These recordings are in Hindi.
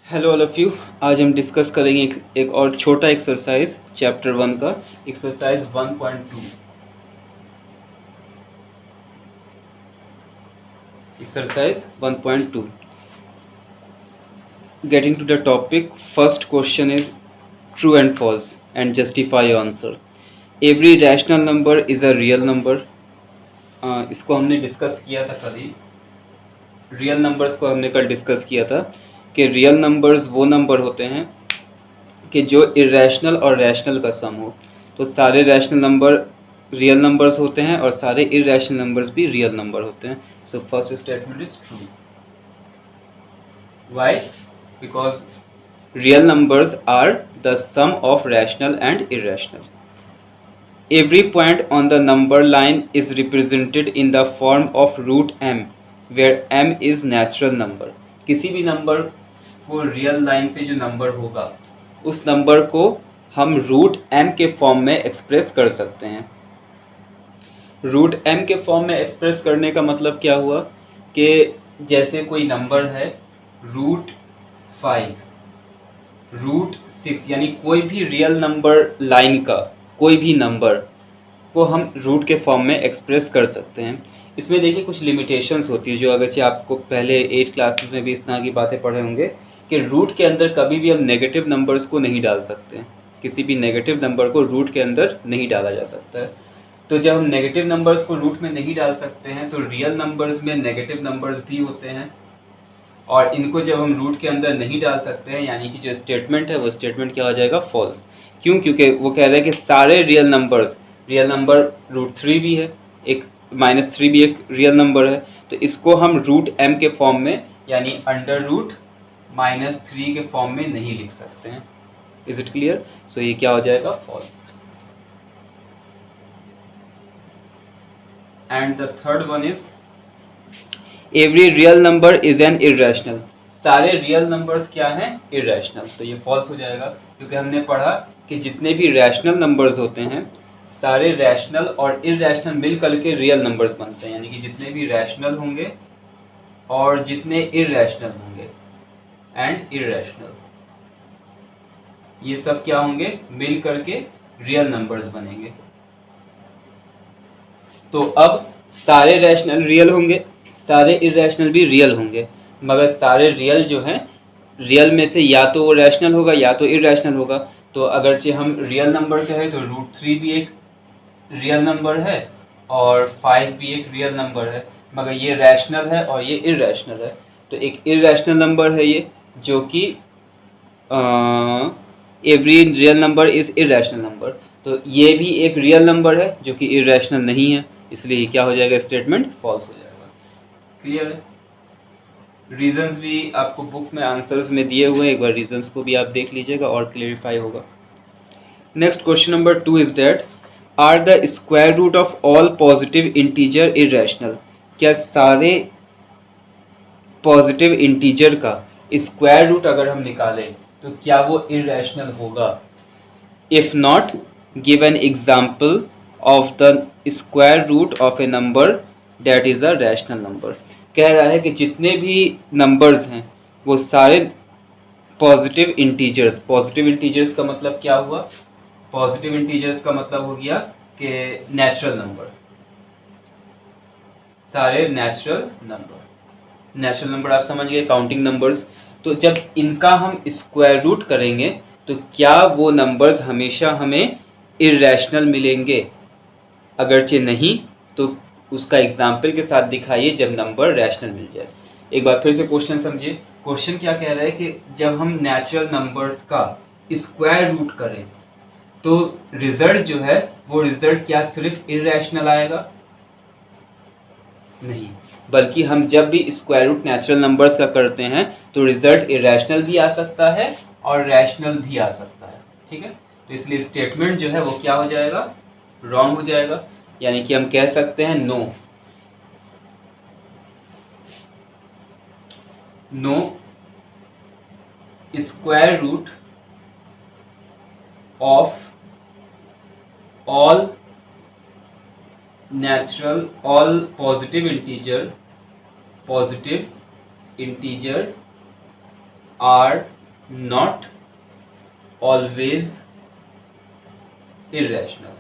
Hello all of you. आज हम डिस्कस करेंगे एक और छोटा एक्सरसाइज चैप्टर 1 का exercise 1.2। Exercise 1.2 getting to the topic. First question is true and false and justify your answer. Every rational number is a real number. इसको हमने डिस्कस किया था कल ही। रियल नंबर्स को हमने कल डिस्कस किया था कि रियल नंबर्स वो नंबर होते हैं कि जो इरेशनल और रैशनल का सम हो। तो सारे रैशनल नंबर रियल नंबर्स होते हैं और सारे इरेशनल नंबर्स भी रियल नंबर होते हैं। So first statement is true. Why? Because real numbers are the sum of rational and irrational. Every point on the number line is represented in the form of root m, where m is natural number. किसी भी नंबर को रियल लाइन पे जो नंबर होगा उस नंबर को हम रूट m के फॉर्म में एक्सप्रेस कर सकते हैं। रूट m के फॉर्म में एक्सप्रेस करने का मतलब क्या हुआ कि जैसे कोई नंबर है रूट 5, रूट 6, यानी कोई भी रियल नंबर लाइन का कोई भी नंबर को हम रूट के फॉर्म में एक्सप्रेस कर सकते हैं। इसमें देखिए कुछ लिमिटेशंस होती है जो अगरचे आपको पहले 8 क्लासेस में भी इस तरह की बातें पढ़े होंगे कि रूट के अंदर कभी भी हम नेगेटिव नंबर्स को नहीं डाल सकते हैं। किसी भी नेगेटिव नंबर को रूट के अंदर नहीं डाला जा सकता है। तो जब हम नेगेटिव नंबर्स को रूट में नहीं डाल सकते हैं तो रियल नंबर्स में नेगेटिव नंबर्स भी होते हैं और इनको जब हम रूट के अंदर नहीं डाल सकते हैं यानी कि जो स्टेटमेंट है वो स्टेटमेंट क्या हो जाएगा? फॉल्स। क्यों? क्योंकि वो कह रहे हैं कि सारे रियल नंबर रूट 3 भी है, एक -3 भी एक रियल नंबर है, तो इसको हम रूट m के फॉर्म में यानी अंडर रूट -3 के फॉर्म में नहीं लिख सकते हैं। Is it clear? सो ये क्या हो जाएगा? False. And the third one is every real number is an irrational. सारे रियल नंबर्स क्या हैं? इरेशनल। तो ये फॉल्स हो जाएगा क्योंकि हमने पढ़ा कि जितने भी रैशनल नंबर्स होते हैं सारे रैशनल और इरेशनल मिल करके रियल नंबर्स बनते हैं। यानी कि जितने भी रैशनल होंगे और जितने इरेशनल होंगे एंड इरेशनल ये सब क्या होंगे? मिल करके रियल नंबर्स बनेंगे। तो अब सारे रैशनल रियल होंगे, सारे इरेशनल भी रियल होंगे, मगर सारे रियल जो हैं रियल में से या तो वो रैशनल होगा या तो इरेशनल होगा। तो अगरचे हम रियल नंबर कहें तो रूट 3 भी एक रियल नंबर है और 5 भी एक रियल नंबर है, मगर ये रैशनल है और ये इरेशनल है। तो एक इरेशनल नंबर है ये जो कि every real number is irrational number. तो ये भी एक रियल नंबर है जो कि इरेशनल नहीं है, इसलिए क्या हो जाएगा? स्टेटमेंट फॉल्स हो जाएगा। क्लियर है? रीजंस भी आपको बुक में आंसर्स में दिए हुए हैं, एक बार रीजंस को भी आप देख लीजिएगा और क्लियरिफाई होगा। Next question number 2 is that are the square root of all positive integer irrational. क्या सारे पॉजिटिव इंटीजर का स्क्वायर रूट अगर हम निकालें तो क्या वो इरेशनल होगा? If not, give an example of the square root of a number that is a rational number. कह रहा है कि जितने भी नंबर्स हैं वो सारे पॉजिटिव इंटीजर्स। पॉजिटिव इंटीजर्स का मतलब क्या हुआ? पॉजिटिव इंटीजर्स का मतलब हो गया कि नेचुरल नंबर, सारे नेचुरल नंबर आप समझ गए, काउंटिंग नंबर्स। तो जब इनका हम स्क्वायर रूट करेंगे तो क्या वो नंबर्स हमेशा हमें इरेशनल मिलेंगे? अगरचे नहीं तो उसका एग्जाम्पल के साथ दिखाइए जब नंबर रैशनल मिल जाए। एक बार फिर से क्वेश्चन समझिए। क्वेश्चन क्या कह रहा है कि जब हम नेचुरल नंबर्स का स्क्वायर रूट करें तो रिजल्ट जो है वो रिजल्ट क्या सिर्फ इरेशनल आएगा? नहीं, बल्कि हम जब भी स्क्वायर रूट नेचुरल नंबर्स का करते हैं तो रिजल्ट इरेशनल भी आ सकता है और रैशनल भी आ सकता है। ठीक है? तो इसलिए स्टेटमेंट जो है वो क्या हो जाएगा? रॉन्ग हो जाएगा। यानी कि हम कह सकते हैं no square root of all positive integer are not always irrational,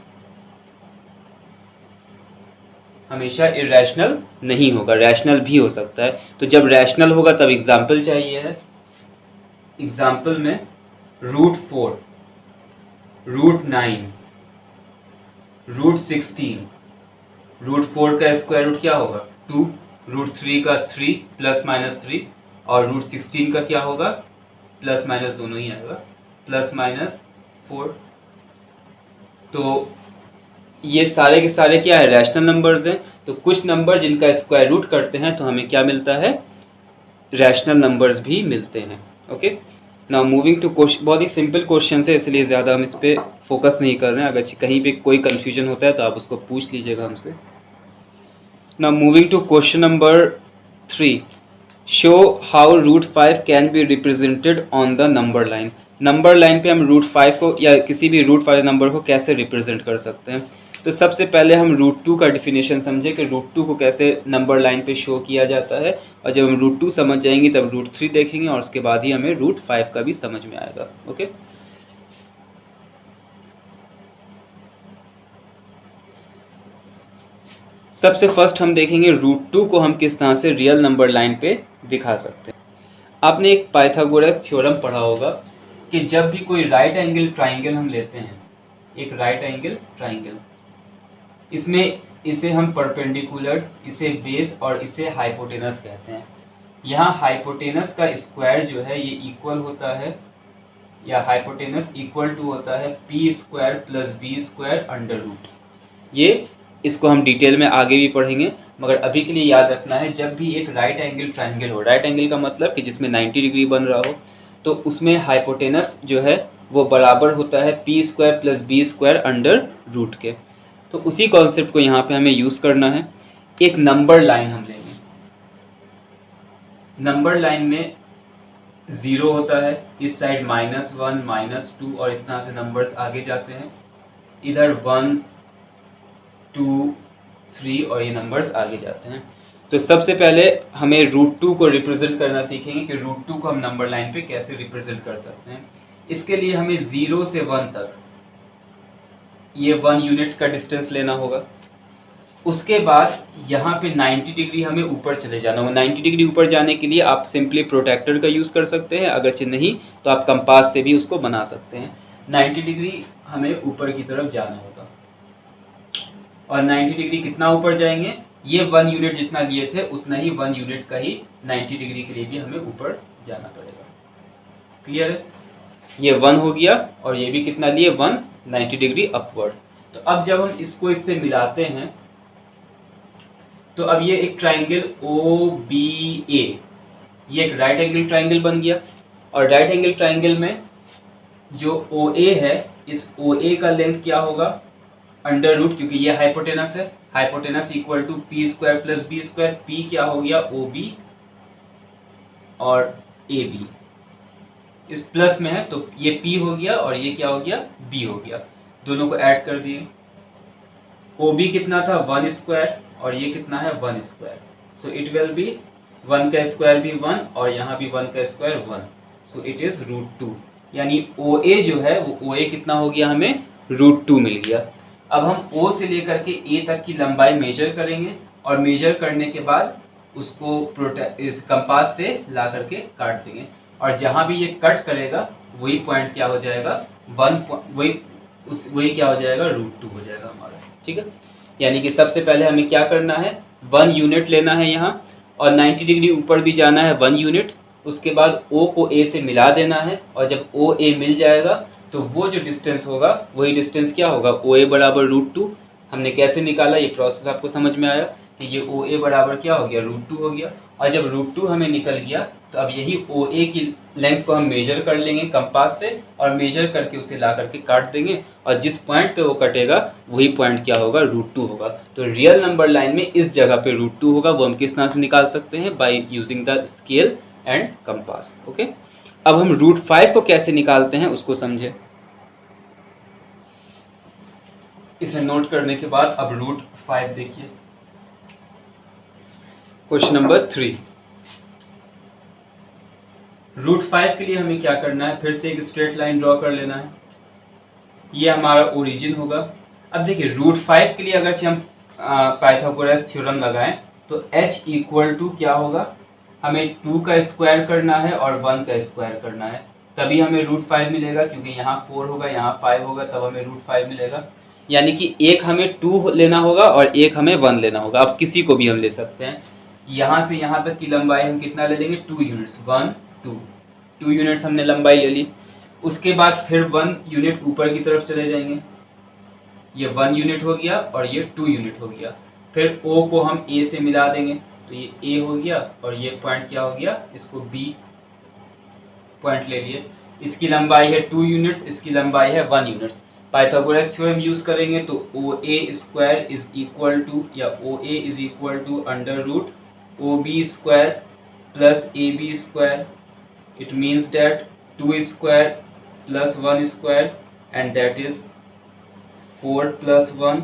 हमेशा इरेशनल नहीं होगा, रैशनल भी हो सकता है। तो जब रैशनल होगा तब एग्जाम्पल चाहिए है। एग्जाम्पल में √4, √9, √16, √4 का स्क्वायर रूट क्या होगा 2, √3 का 3 प्लस माइनस 3, और √16 का क्या होगा प्लस माइनस दोनों ही आएगा, प्लस माइनस 4। तो ये सारे के सारे क्या है, रैशनल नंबर्स हैं। तो कुछ नंबर जिनका स्क्वायर रूट करते हैं तो हमें क्या मिलता है, रैशनल नंबर्स भी मिलते हैं। Okay, now moving to question, बहुत ही सिंपल क्वेश्चन है इसलिए ज़्यादा हम इस पर फोकस नहीं कर रहे हैं। अगर कहीं पे कोई कन्फ्यूजन होता है तो आप उसको पूछ लीजिएगा हमसे। Now moving to question number 3, show how √5 can be represented on the number line. Number line पे हम √5 को या किसी भी रूट वाले नंबर को कैसे रिप्रेजेंट कर सकते हैं। तो सबसे पहले हम √2 का डिफिनेशन समझे कि √2 को कैसे नंबर लाइन पे शो किया जाता है, और जब हम √2 समझ जाएंगे तब √3 देखेंगे, और उसके बाद ही हमें √5 का भी समझ में आएगा। ओके, सबसे फर्स्ट हम देखेंगे √2 को हम किस तरह से रियल नंबर लाइन पे दिखा सकते हैं। आपने एक पाइथागोरस थ्योरम पढ़ा होगा कि जब भी कोई राइट एंगल ट्राइंगल हम लेते हैं, एक राइट एंगल ट्राइंगल, इसमें इसे हम परपेंडिकुलर, इसे बेस और इसे हाइपोटेनस कहते हैं। यहाँ हाइपोटेनस का स्क्वायर जो है ये इक्वल होता है, या हाइपोटेनस इक्वल टू होता है p² + b² अंडर रूट। ये इसको हम डिटेल में आगे भी पढ़ेंगे, मगर अभी के लिए याद रखना है जब भी एक राइट एंगल ट्राइंगल हो, राइट एंगल का मतलब कि जिसमें 90 डिग्री बन रहा हो, तो उसमें हाइपोटेनस जो है वो बराबर होता है p² + b² अंडर रूट के। तो उसी कॉन्सेप्ट को यहाँ पे हमें यूज़ करना है। एक नंबर लाइन हम लेंगे, नंबर लाइन में 0 होता है, इस साइड -1, -2 और इस तरह से नंबर्स आगे जाते हैं, इधर 1, 2, 3 और ये नंबर्स आगे जाते हैं। तो सबसे पहले हमें √2 को रिप्रेजेंट करना सीखेंगे कि √2 को हम नंबर लाइन पे कैसे रिप्रेजेंट कर सकते हैं। इसके लिए हमें 0 से 1 तक ये 1 यूनिट का डिस्टेंस लेना होगा। उसके बाद यहाँ पे 90 डिग्री हमें ऊपर चले जाना होगा। 90 डिग्री ऊपर जाने के लिए आप सिंपली प्रोटेक्टर का यूज़ कर सकते हैं, अगर नहीं तो आप कंपास से भी उसको बना सकते हैं। 90 डिग्री हमें ऊपर की तरफ जाना होगा, और 90 डिग्री कितना ऊपर जाएंगे, ये 1 यूनिट जितना लिए थे उतना ही 1 यूनिट का ही 90 डिग्री के लिए भी हमें ऊपर जाना पड़ेगा। क्लियर है, ये 1 हो गया, और ये भी कितना लिए 1, 90 डिग्री अपवर्ड। तो अब जब हम इसको इससे मिलाते हैं तो अब ये एक ट्राइंगल OBA, ये एक राइट एंगल ट्राइंगल बन गया। और राइट एंगल ट्राइंगल में जो OA है, इस OA का लेंथ क्या होगा अंडर रूट, क्योंकि ये हाइपोटेनस है, hypotenuse equal to p² + b²। p क्या हो गया OB, और AB इस प्लस में है तो ये p हो गया, और ये क्या हो गया b हो गया। दोनों को ऐड कर दिए, OB कितना था 1², और ये कितना है 1²। सो इट विल बी 1 का स्क्वायर भी 1, और यहाँ भी 1 का स्क्वायर 1, सो इट इज √2। यानी OA जो है वो OA कितना हो गया, हमें √2 मिल गया। अब हम O से लेकर के A तक की लंबाई मेजर करेंगे, और मेजर करने के बाद उसको इस कंपास से ला करके काट देंगे, और जहाँ भी ये कट करेगा वही पॉइंट क्या हो जाएगा, वही क्या हो जाएगा √2 हो जाएगा हमारा। ठीक है, यानी कि सबसे पहले हमें क्या करना है, 1 यूनिट लेना है यहाँ, और 90 डिग्री ऊपर भी जाना है 1 यूनिट। उसके बाद O को A से मिला देना है, और जब OA मिल जाएगा तो वो जो डिस्टेंस होगा वही डिस्टेंस क्या होगा, OA बराबर √2। हमने कैसे निकाला, ये प्रोसेस आपको समझ में आया कि ये OA बराबर क्या हो गया √2 हो गया। और जब √2 हमें निकल गया तो अब यही OA की लेंथ को हम मेजर कर लेंगे कंपास से, और मेजर करके उसे ला करके काट देंगे, और जिस पॉइंट पे वो कटेगा वही पॉइंट क्या होगा √2 होगा। तो रियल नंबर लाइन में इस जगह पे √2 होगा, वो हम किस तरह से निकाल सकते हैं, by using the scale and compass. Okay, अब हम √5 को कैसे निकालते हैं उसको समझे। इसे नोट करने के बाद अब √5 देखिए, क्वेश्चन नंबर 3, √5 के लिए हमें क्या करना है, फिर से एक स्ट्रेट लाइन ड्रॉ कर लेना है। ये हमारा ओरिजिन होगा। अब देखिए √5 के लिए अगर से हम पाइथागोरस थ्योरम लगाएं तो h इक्वल टू क्या होगा, हमें 2 का स्क्वायर करना है और 1 का स्क्वायर करना है, तभी हमें √5 मिलेगा, क्योंकि यहाँ 4 होगा यहाँ 5 होगा, तब हमें √5 मिलेगा। यानी कि एक हमें 2 लेना होगा और एक हमें 1 लेना होगा। अब किसी को भी हम ले सकते हैं। यहाँ से यहाँ तक की लंबाई हम कितना ले लेंगे, 2 यूनिट्स, 1 2 यूनिट्स हमने लंबाई ले ली। उसके बाद फिर 1 यूनिट ऊपर की तरफ चले जाएंगे, ये 1 यूनिट हो गया और ये 2 यूनिट हो गया। फिर O को हम A से मिला देंगे, तो ये A हो गया और ये पॉइंट क्या हो गया, इसको B पॉइंट ले लिए। इसकी लंबाई है 2 यूनिट्स, इसकी लंबाई है 1 यूनिट्स। पाइथागोरस थ्योरम यूज करेंगे तो OA square is equal to, या OA is equal to under root OB square plus AB square. It means that 2 square plus 1 square and that is 4 plus 1,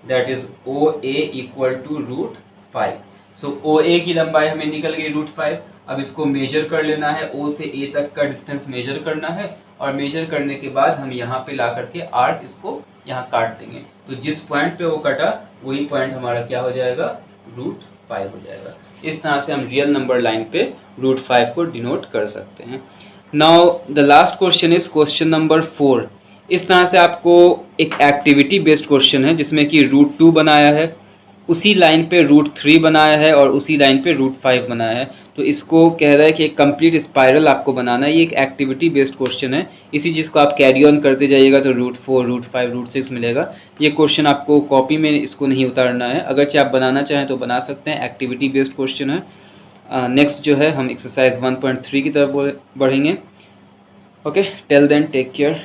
that is OA equal to √5। So OA की लंबाई हमें निकल गई √5। अब इसको मेजर कर लेना है, O से A तक का डिस्टेंस मेजर करना है, और मेजर करने के बाद हम यहाँ पे ला करके आर्क इसको यहाँ काट देंगे। तो जिस पॉइंट पे वो कटा वही पॉइंट हमारा क्या हो जाएगा, √5 हो जाएगा। इस तरह से हम रियल नंबर लाइन पे √5 को डिनोट कर सकते हैं। Now the last question is question number 4। इस तरह से आपको एक एक्टिविटी बेस्ड क्वेश्चन है जिसमें कि √2 बनाया है, उसी लाइन पे √3 बनाया है और उसी लाइन पे √5 बनाया है। तो इसको कह रहा है कि एक कंप्लीट स्पाइरल आपको बनाना है। ये एक एक्टिविटी बेस्ड क्वेश्चन है, इसी चीज़ को आप कैरी ऑन करते जाइएगा तो √4 √5 √6 मिलेगा। ये क्वेश्चन आपको कॉपी में इसको नहीं उतारना है, अगर चाहे आप बनाना चाहें तो बना सकते हैं। एक्टिविटी बेस्ड क्वेश्चन है। नेक्स्ट जो है हम एक्सरसाइज 1.3 की तरफ बढ़ेंगे। Okay, till then take care.